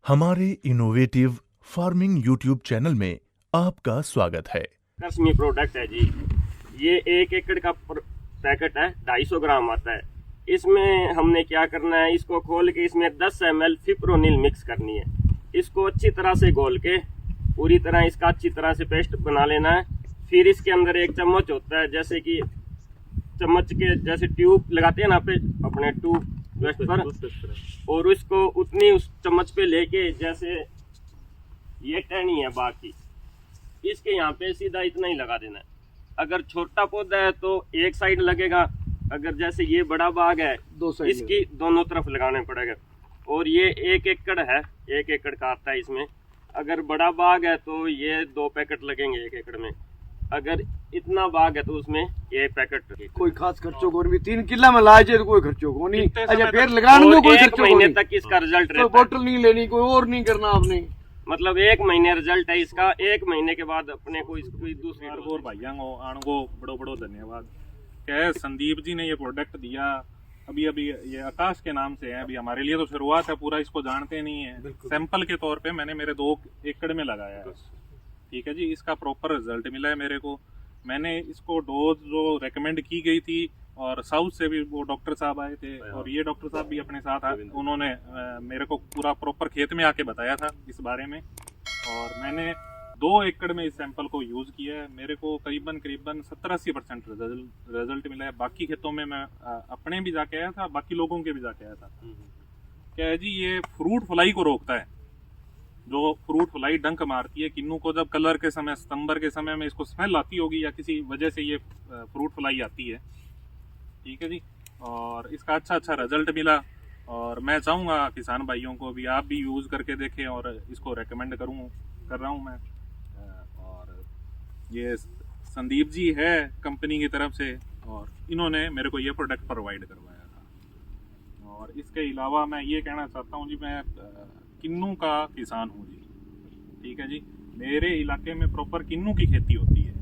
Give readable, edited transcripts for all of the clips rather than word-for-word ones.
हमारे innovative farming YouTube channel में आपका स्वागत है। कश्मीर प्रोडक्ट है जी। ये 1 एकड़ का पैकेट है, 250 ग्राम आता है। इसमें हमने क्या करना है, इसको खोल के इसमें 10 ml फिप्रोनिल मिक्स करनी है। इसको अच्छी तरह से घोल के पूरी तरह इसका अच्छी तरह से पेस्ट बना लेना है। फिर इसके अंदर एक चम्मच होता है, जैसे कि चम्मच के जैसे ट्यूब लगाते हैं ना पे अपने ट्यूब पर, और उसको उतनी उस चम्मच पे लेके, जैसे ये टहनी है बाकी इसके यहाँ पे सीधा इतना ही लगा देना है। अगर छोटा पौधा है तो एक साइड लगेगा, अगर जैसे ये बड़ा बाग है इसकी दोनों तरफ लगाने पड़ेगा। और ये 1 एकड़ है, 1 एकड़ का आता है इसमें। अगर बड़ा बाग है तो ये 2 पैकेट लगेंगे 1 एकड़ में। अगर इतना बाग है तो उसमें 1 पैकेट। कोई खास खर्चों को नहीं, 3 किला में लाए तो कोई खर्चों को नहीं। अच्छा पेड़ लगाने में कोई खर्चों महीने तक इसका रिजल्ट रहता है। कोई बोतल नहीं लेनी, कोई और नहीं करना आपने, मतलब 1 महीने रिजल्ट है इसका। 1 महीने के बाद अपने को कोई दूसरी और भाइयों को आणगो बड़ो बड़ो धन्यवाद। क्या है, संदीप जी ने ये प्रोडक्ट दिया। अभी ये आकाश के नाम से है। अभी हमारे लिए तो शुरुआत है, पूरा इसको जानते नहीं है। सैंपल के तौर पे मैंने मेरे 2 एकड़ में लगाया है। ठीक है जी, इसका प्रॉपर रिजल्ट मिला है मेरे को। मैंने इसको डोज जो रेकमेंड की गई थी, और साउथ से भी वो डॉक्टर साहब आए थे, और ये डॉक्टर साहब भी अपने साथ आए। उन्होंने मेरे को पूरा प्रॉपर खेत में आके बताया था इस बारे में, और मैंने 2 एकड़ में इस सैंपल को यूज़ किया है। मेरे को करीबन 70-80% रिजल्ट मिला है। बाकी खेतों में मैं अपने भी जाके आया था, बाकी लोगों के भी जाके आया था। क्या है जी, ये फ्रूट फ्लाई को रोकता है। जो फ्रूट फ्लाई डंक मारती है किन्नू को, जब कलर के समय, सितंबर के समय में इसको स्मेल आती होगी या किसी वजह से ये फ्रूट फ्लाई आती है। ठीक है जी, और इसका अच्छा रिजल्ट मिला। और मैं चाहूँगा किसान भाइयों को भी, आप भी यूज़ करके देखें, और इसको रेकमेंड कर रहा हूँ मैं। और ये संदीप जी है कंपनी की तरफ से, और इन्होंने मेरे को ये प्रोडक्ट प्रोवाइड करवाया था। और इसके अलावा मैं ये कहना चाहता हूँ जी, मैं किन्नू का किसान हूँ जी। ठीक है जी, मेरे इलाके में प्रॉपर किन्नू की खेती होती है।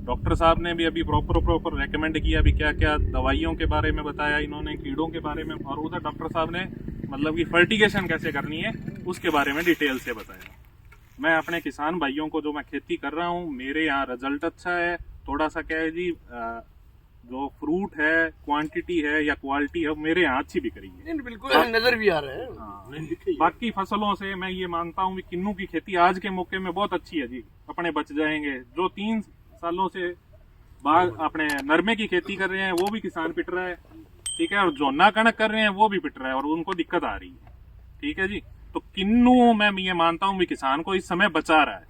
डॉक्टर साहब ने भी अभी प्रॉपर रेकमेंड किया, अभी क्या क्या दवाइयों के बारे में बताया इन्होंने, कीड़ों के बारे में, और उधर डॉक्टर साहब ने मतलब कि फर्टिगेशन कैसे करनी है उसके बारे में डिटेल से बताया। मैं अपने किसान भाइयों को, जो मैं खेती कर रहा हूँ, मेरे यहाँ रिजल्ट अच्छा है। थोड़ा सा क्या है जी, जो फ्रूट है, क्वांटिटी है या क्वालिटी है, मेरे यहाँ अच्छी बिक रही है। बिल्कुल नजर भी आ रहा है। हाँ, बाकी फसलों से मैं ये मानता हूँ कि किन्नू की खेती आज के मौके में बहुत अच्छी है जी। अपने बच जाएंगे। जो 3 सालों से बाद अपने नरमे की खेती कर रहे हैं वो भी किसान पिट रहा है। ठीक है, और जोना कणक कर रहे हैं वो भी पिट रहा है, और उनको दिक्कत आ रही है। ठीक है जी, तो किन्नू मैं ये मानता हूँ भी किसान को इस समय बचा रहा है।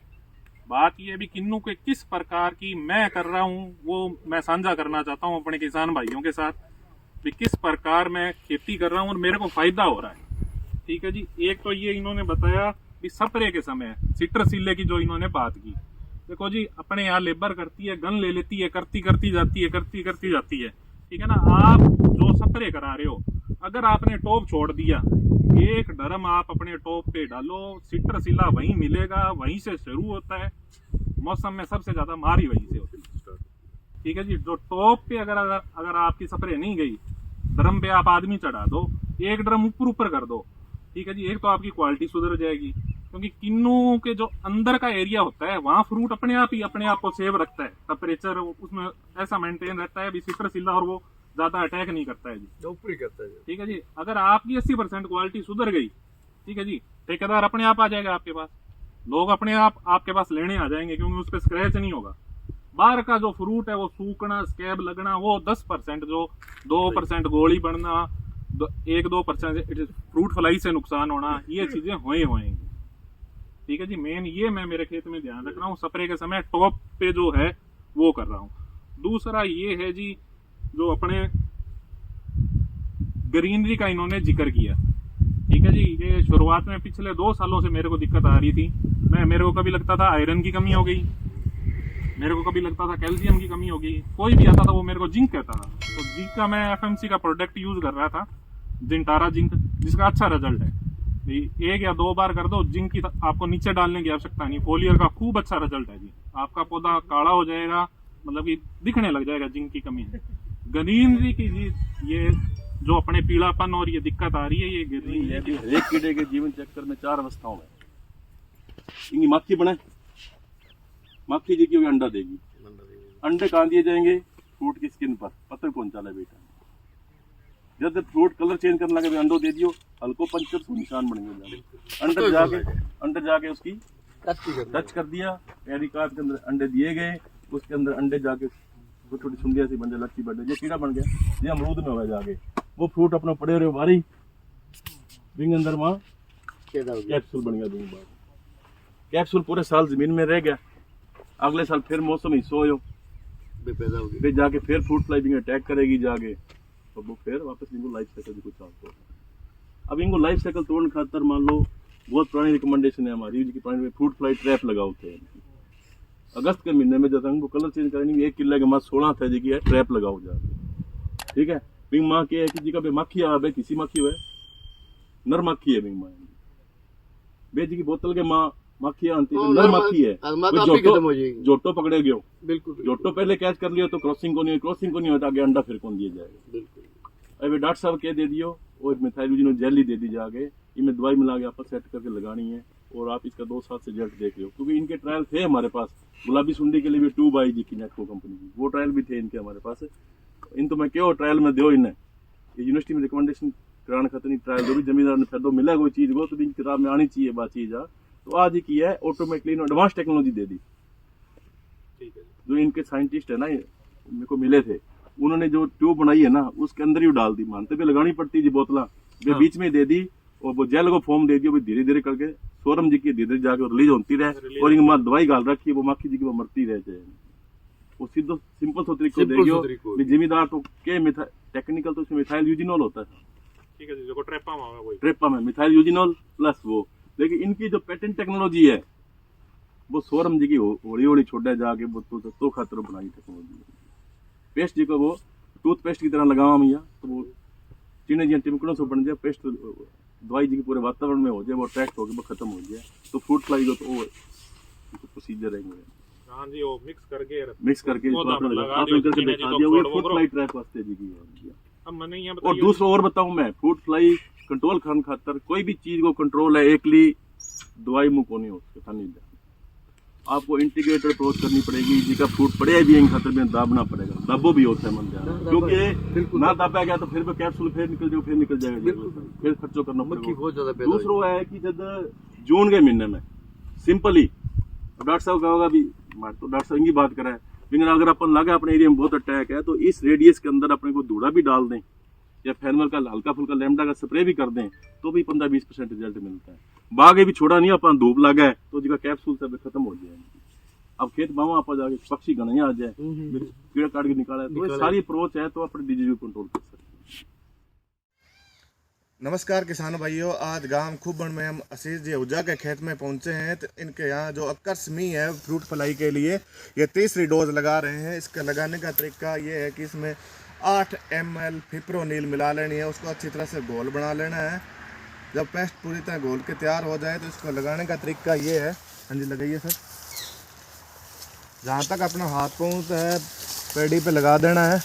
बात ये भी किन्नू के किस प्रकार की मैं कर रहा हूँ वो मैं साझा करना चाहता हूँ अपने किसान भाइयों के साथ, भी किस प्रकार मैं खेती कर रहा हूँ और मेरे को फायदा हो रहा है। ठीक है जी, एक तो ये इन्होंने बताया कि स्प्रे के समय सिट्रसीले की जो इन्होंने बात की। देखो जी, अपने यहाँ लेबर करती है, गन ले लेती है, करती जाती है। ठीक है ना, आप जो स्प्रे करा रहे हो, अगर आपने टॉप छोड़ दिया, 1 ड्रम आप अपने टॉप पे डालो, सिट्रसीला वहीं मिलेगा, वहीं से शुरू होता है। मौसम में सबसे ज्यादा मारी वहीं से होती है। ठीक है जी, जो टॉप पे अगर आपकी स्प्रे नहीं गई, ड्रम पे आप आदमी चढ़ा दो, 1 ड्रम ऊपर कर दो। ठीक है जी, एक तो आपकी क्वालिटी सुधर जाएगी, क्योंकि किन्नू के जो अंदर का एरिया होता है वहां फ्रूट अपने आप को सेव रखता है। टेम्परेचर उसमें ऐसा मेंटेन रहता है, सिट्रसीला, और वो ज्यादा अटैक नहीं करता है जी, ऊपर ही करता है। ठीक है जी, अगर आपकी 80% क्वालिटी सुधर गई, ठीक है जी, ठेकेदार अपने आप आ जाएगा आपके पास, लोग अपने आप आपके पास लेने आ जाएंगे, क्योंकि उस पर स्क्रैच नहीं होगा। बाहर का जो फ्रूट है वो सूखना, स्कैब लगना, वो 10%, जो 2% गोली बढ़ना, 1-2% फ्रूट फ्लाई से नुकसान होना, ये चीजें होएंगी। ठीक है जी, मेन ये मैं मेरे खेत में ध्यान रख रहा हूँ। स्प्रे के समय टॉप पे जो है वो कर रहा हूँ। दूसरा ये है जी, जो अपने ग्रीनरी का इन्होंने जिक्र किया। ठीक है जी, ये शुरुआत में पिछले 2 सालों से मेरे को दिक्कत आ रही थी। मेरे को कभी लगता था आयरन की कमी हो गई, मेरे को कभी लगता था कैल्शियम की कमी हो गई। कोई भी आता था वो मेरे को जिंक कहता था। तो जिंक का मैं FMC का प्रोडक्ट यूज कर रहा था, जिंटारा जिंक, जिसका अच्छा रिजल्ट है। 1 या 2 बार कर दो, जिंक की आपको नीचे डालने की आवश्यकता नहीं। फोलियर का खूब अच्छा रिजल्ट है जी। आपका पौधा काला हो जाएगा, मतलब कि दिखने लग जाएगा जिंक की कमी है। ग्रीनरी की जी, ये जो अपने पीलापन और ये दिक्कत आ रही है ये गिर रही ये है। भी हरेक कीड़े के जीवन चक्र में 4 अवस्थाओं में इनकी माखी बने, माखी जी की अंडा देगी, अंडे कहाँ दिए जाएंगे, फ्रूट की स्किन पर, पत्थर कौन चाला बेटा, जब फ्रूट कलर चेंज करने लगे अंडो दे दियो, हल्को पंचर सो निशान बन गए, अंडर जाके उसकी टच कर दिया, पैरी काट के अंदर अंडे दिए गए, उसके अंदर अंडे जाके छोटी छोटी सुंडिया सी बन जाए, लच्छी बन जाए, ये कीड़ा बन गया, ये अमरूद में हो जाके वो फ्रूट अपना पड़े रहे बारी बिंग अंदर वहाँ कैप्सूल बन गया, बिंग बार कैप्सूल पूरे साल जमीन में रह गया, अगले साल फिर मौसम ही सोयो पैदा होगी, फिर जाके फिर फ्रूट फ्लाई बिंग अटैक करेगी जाके, तो वो फिर वापस इनको लाइफ साइकिल भी कुछ आपको। अब इनको लाइफ साइकिल तोड़ने खातर मान लो बहुत पुरानी रिकमेंडेशन है हमारी की पुरानी फ्रूट फ्लाई ट्रैप लगाओ थे, अगस्त के महीने में जब हमको कलर चेंज करेंगे 1 किलो के माँ 16 था जी है ट्रैप लगाओ जाके, ठीक है। बिंग माँ के है कि जी का माखी आ बे किसी माखी हुए नर माखी है, बिंग माँ बे जी की बोतल के माँ माखी आती है, नर माखी है, जोटो पकड़े गयो, बिल्कुल जोटो पहले कैच कर लियो तो क्रॉसिंग को नहीं होता, आगे अंडा फिर कौन दिया जाएगा, बिल्कुल। अभी डॉक्टर साहब कह दे दियो और मिथाइल जेली दे दी जाके, इनमें दवाई मिला के आपस सेट करके लगानी है, और आप इसका 2 साल से रिजल्ट देख लो, क्योंकि इनके ट्रायल थे हमारे पास, गुलाबी सुंडी के लिए भी 2 जी की नेटको कंपनी की वो ट्रायल भी थे इनके हमारे पास, इन तो मैं क्यों ट्रायल में दो इन्हें यूनिवर्सिटी में रिकमेंडेशन कराने खातर नहीं ट्रायल दो भी, जमींदार ने फिर मिला कोई चीज को तो किताब में आनी चाहिए बात चीज आ, तो आज ही की है ऑटोमेटिकली एडवांस टेक्नोलॉजी दे दी, जो इनके साइंटिस्ट है ना मेरे को मिले थे, उन्होंने जो ट्यूब बनाई है ना उसके अंदर ही डाल दी, मानते भी लगानी पड़ती जी बोतला, वे बीच में दे दी और वो जेल को फॉर्म दे दिया, धीरे धीरे करके सोरम जी की धीरे धीरे जाके रिलीज होती रहे, और इनके माँ दवाई गाल रखी है वो माखी जी की वो मरती रह जाए, वो सीधो सिंपल सो तरीको देगी जिम्मेदार तो के टेक्निकल तो उसमें मिथाइल यूजिनोल होता है, ठीक है जी, जो ट्रेपा में मिथाइल यूजिनोल प्लस वो, लेकिन इनकी जो पेटेंट टेक्नोलॉजी है वो सोरम जी की होली होली छोड़ा जाके वो तो खातर बनाई टेक्नोलॉजी, पेस्ट जी को वो टूथपेस्ट की तरह लगावा मैया तो वो चीने जी टिमकड़ों से बन जाए, पेस्ट दवाई जी के पूरे वातावरण में हो जाए, वो अट्रैक्ट हो गया वो खत्म हो जाए, तो फ्रूट फ्लाई को तो वो प्रोसीजर है, हाँ जी वो मिक्स करके दिखा दिया, वो फ्रूट फ्लाई ट्रैप वास्ते जी की। अब मैंने ये और दूसरा और बताऊं मैं, फ्रूट फ्लाई कंट्रोल खान खातर कोई भी चीज को कंट्रोल है, एकली दवाई मुंह को नहीं हो उसके खानी जाए, आपको इंटीग्रेटेड अप्रोच करनी पड़ेगी, जी का फ्रूट पड़े भी खातर में दाबना पड़ेगा, दाबो भी होता है मन जाना, क्योंकि ना दाबा गया तो फिर कैप्सूल फिर निकल जाएगा, फिर खर्चो करना पड़ेगा। दूसरा है कि जब जून के महीने में सिंपली डॉक्टर साहब का होगा भी, तो डॉक्टर साहब की बात करें, लेकिन अगर अपन लगा अपने एरिया में बहुत अटैक है तो इस रेडियस के अंदर अपने को धूड़ा भी डाल दें या फैनवल का हल्का फुल्का लैम्डा का स्प्रे भी कर दें तो भी 15-20% रिजल्ट मिलता है। बागे भी छोड़ा नहीं, अपन धूप लगा है तो जिसका कैप्सूल सब खत्म हो जाएगी, अब खेत बावा आप जाके पक्षी गणया आ जाए, कीड़ा काट के निकाला, तो सारी अप्रोच है तो अपने डिजीज को कंट्रोल कर सकते हैं। नमस्कार किसान भाइयों, आज गांव खुबण में हम आशीष जी हुजा के खेत में पहुंचे हैं, तो इनके यहाँ जो अक्कर्स मी है फ्रूट फ्लाई के लिए ये 3री डोज लगा रहे हैं। इसका लगाने का तरीका ये है कि इसमें 8 ml फिप्रोनिल मिला लेनी है, उसको अच्छी तरह से घोल बना लेना है। जब पेस्ट पूरी तरह घोल के तैयार हो जाए तो इसको लगाने का तरीका ये है, हाँ जी लगाइए सर, जहाँ तक अपना हाथ पहुँचता है पेड़ी पे लगा देना है।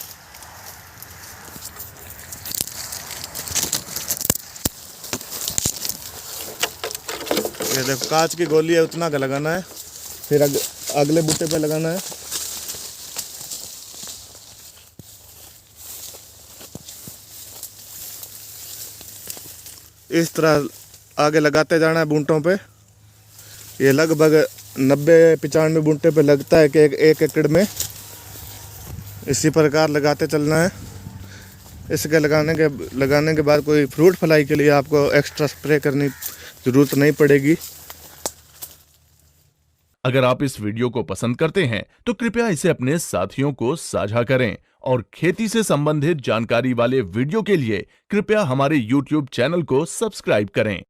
ये देखो कांच की गोली है, उतना का लगाना है, फिर अगले बूटे पे लगाना है। इस तरह आगे लगाते जाना है बूंटों पे। ये लगभग 90-95 बूंटे पे लगता है कि एक एकड़ में, इसी प्रकार लगाते चलना है। इसके लगाने के बाद कोई फ्रूट फ्लाई के लिए आपको एक्स्ट्रा स्प्रे करनी जरूरत नहीं पड़ेगी। अगर आप इस वीडियो को पसंद करते हैं तो कृपया इसे अपने साथियों को साझा करें और खेती से संबंधित जानकारी वाले वीडियो के लिए कृपया हमारे YouTube चैनल को सब्सक्राइब करें।